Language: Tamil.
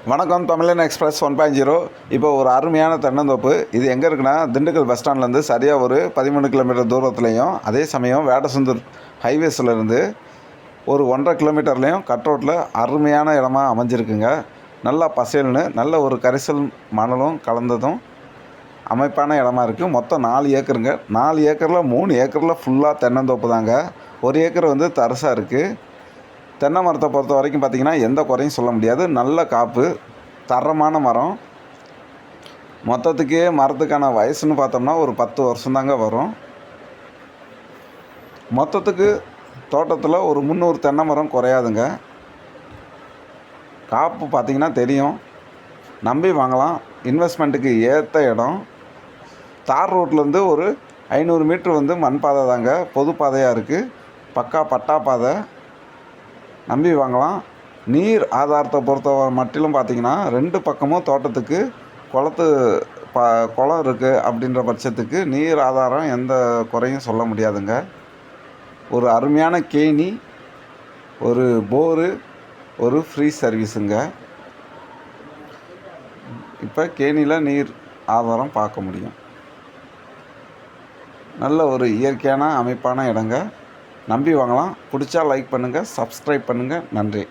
வணக்கம் தமிழன் எக்ஸ்பிரஸ் 1.0. இப்போ ஒரு அருமையான தென்னந்தோப்பு. இது எங்கே இருக்குன்னா, திண்டுக்கல் பஸ் ஸ்டாண்ட்லேருந்து சரியாக ஒரு 13 கிலோமீட்டர் தூரத்துலையும், அதே சமயம் வேடசந்தூர் ஹைவேஸ்லேருந்து ஒரு 1.5 கிலோமீட்டர்லேயும் கட் ரோட்டில் அருமையான இடமா அமைஞ்சிருக்குங்க. நல்லா பசேல்னு நல்ல ஒரு கரிசல் மணலும் கலந்ததும் அமைப்பான இடமா இருக்குது. மொத்தம் 4 ஏக்கருங்க. 4 ஏக்கரில் 3 ஏக்கரில் ஃபுல்லாக தென்னந்தோப்பு தாங்க. 1 ஏக்கர் வந்து தரிசாக இருக்குது. தென்னை மரத்தை பொறுத்த வரைக்கும் பார்த்திங்கன்னா எந்த குறையும் சொல்ல முடியாது. நல்ல காப்பு, தரமான மரம். மொத்தத்துக்கே மரத்துக்கான வயசுன்னு பார்த்தோம்னா ஒரு 10 வருஷம்தாங்க வரும். மொத்தத்துக்கு தோட்டத்தில் ஒரு 300 தென்னை மரம் குறையாதுங்க. காப்பு பார்த்திங்கன்னா தெரியும், நம்பி வாங்கலாம். இன்வெஸ்ட்மெண்ட்டுக்கு ஏற்ற இடம். தார் ரோட்லேருந்து ஒரு 500 மீட்ரு வந்து மண் பாதை தாங்க, பொது பாதையாக இருக்குது. பக்கா பட்டா பாதை, நம்பி வாங்கலாம். நீர் ஆதாரத்தை பொறுத்த மட்டிலும் பார்த்திங்கன்னா 2 பக்கமும் தோட்டத்துக்கு குளம் இருக்குது. அப்படின்ற பட்சத்துக்கு நீர் ஆதாரம் எந்த குறையும் சொல்ல முடியாதுங்க. ஒரு அருமையான கேணி, ஒரு போரு, ஒரு ஃப்ரீ சர்வீஸுங்க. இப்போ கேணியில் நீர் ஆதாரம் பார்க்க முடியும். நல்ல ஒரு இயற்கையான அமைப்பான இடங்க. நம்பி வாங்கலாம். பிடிச்சா லைக் பண்ணுங்கள், சப்ஸ்கிரைப் பண்ணுங்கள். நன்றி.